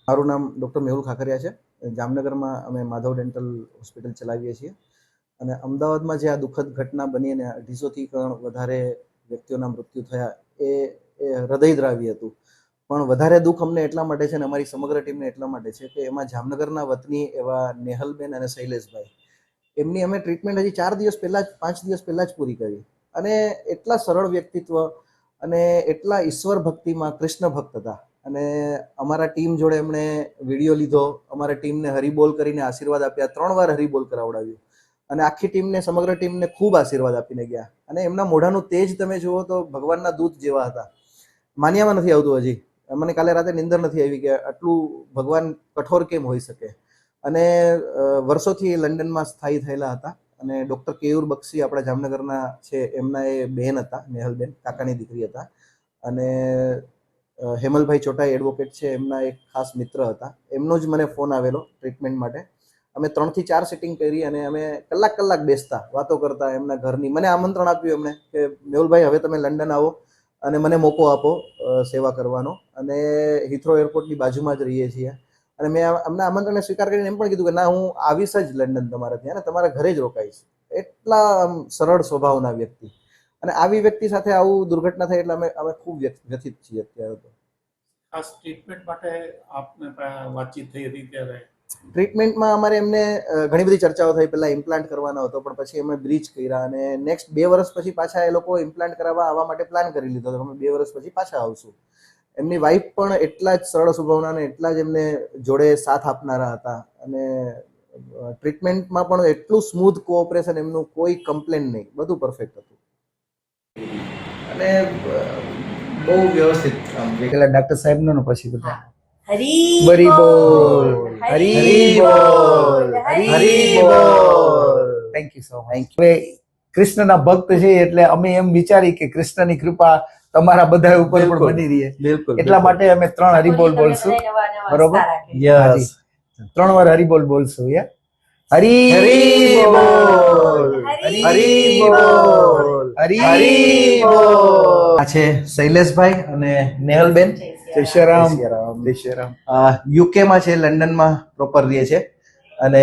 મારું નામ ડૉક્ટર મેહુલ ખાખરિયા છે. જામનગરમાં અમે માધવ ડેન્ટલ હોસ્પિટલ ચલાવીએ છીએ અને અમદાવાદમાં જે આ દુઃખદ ઘટના બની અને 250થી પણ વધારે વ્યક્તિઓના મૃત્યુ થયા એ હૃદયદ્રાવી હતું. પણ વધારે દુઃખ અમને એટલા માટે છે અને અમારી સમગ્ર ટીમને એટલા માટે છે કે એમાં જામનગરના વતની એવા નેહલબેન અને શૈલેષભાઈ, એમની અમે ટ્રીટમેન્ટ હજી 4 દિવસ પહેલાં જ 5 દિવસ પહેલાં જ પૂરી કરી અને એટલા સરળ વ્યક્તિત્વ અને એટલા ઈશ્વર ભક્તિમાં કૃષ્ણ ભક્ત હતા. અને અમારા ટીમ જોડે એમણે વિડીયો લીધો, અમારા ટીમને હરિબોલ કરીને આશીર્વાદ આપ્યા, 3 વાર હરિબોલ કરાવડાવ્યું અને આખી ટીમને, સમગ્ર ટીમને ખૂબ આશીર્વાદ આપીને ગયા. અને એમના મોઢાનું તેજ તમે જુઓ તો ભગવાનના દૂત જેવા હતા. માન્યામાં નથી આવતું હજી. મને કાલે રાતે નિંદર નથી આવી કે આટલું ભગવાન કઠોર કેમ હોઈ શકે. અને વર્ષોથી લંડનમાં સ્થાયી થયેલા હતા અને ડૉક્ટર કેયુર બક્ષી આપણા જામનગરના છે, એમના એ બહેન હતા, નેહલબેન, કાકાની દીકરી હતા. અને હેમલભાઈ ચોટાઈ એડવોકેટ છે, એમના એક ખાસ મિત્ર હતા. એમનો જ મને ફોન આવેલો ટ્રીટમેન્ટ માટે. અમે 3 થી 4 સિટિંગ કરી અને અમે કલાક બેસતા, વાતો કરતા એમના ઘરની. મને આમંત્રણ આપ્યું એમણે કે મેહુલભાઈ હવે તમે લંડન આવો અને મને મોકો આપો સેવા કરવાનો. અને હિથ્રો એરપોર્ટની બાજુમાં જ રહીએ છીએ અને મેં અમને આમંત્રણને સ્વીકાર કરીને એમ પણ કીધું કે ના, હું આવીશ જ લંડન તમારા ત્યાં, ને તમારા ઘરે જ રોકાઈશ. એટલા સરળ સ્વભાવના વ્યક્તિ, અને આવી વ્યક્તિ સાથે આવું દુર્ઘટના થઈ એટલે અમે ખૂબ વ્યથિત છીએ અત્યારે. તો ખાસ ટ્રીટમેન્ટ માટે આપને વાતચીત થઈ હતી ત્યારે ટ્રીટમેન્ટમાં અમારે એમને ઘણી બધી ચર્ચાઓ થઈ. પહેલાં ઇમ્પ્લાન્ટ કરવાનો હતો પણ પછી અમે બ્રીચ કર્યા અને નેક્સ્ટ 2 વર્ષ પછી પાછા એ લોકો ઇમ્પ્લાન્ટ કરાવવા આવવા માટે પ્લાન કરી લીધો હતો. અમે 2 વર્ષ પછી પાછા આવશું. એમની વાઈફ પણ એટલા જ સરળ સ્વભાવના અને એટલા જ એમને જોડે સાથ આપનારા હતા અને ટ્રીટમેન્ટમાં પણ એટલું સ્મૂથ કોઓપરેશન, એમનું કોઈ કમ્પ્લેન નહીં, બધું પરફેક્ટ હતું અને બહુ વ્યવસ્થિત કામ. પેલા ડાક્ટર સાહેબનો પછી બધા હરી બોલ, હરી બોલ, હરી બોલ. Thank you so much. કૃષ્ણના ભક્ત છે એટલે અમે એમ વિચારી કે કૃષ્ણની કૃપા તમારા બધા ઉપર પણ બની રહે. બિલકુલ. એટલા માટે અમે 3 હરિબોલ બોલશું. બરોબર? યસ. 3 વાર હરિબોલ બોલશું. યા હરી બોલ, હરી બોલ, હરી બોલ. આ છે શૈલેષભાઈ અને નેહલબેન. જય શ્રી રામ. યુકે માં છે, લંડનમાં પ્રોપર રહે છે અને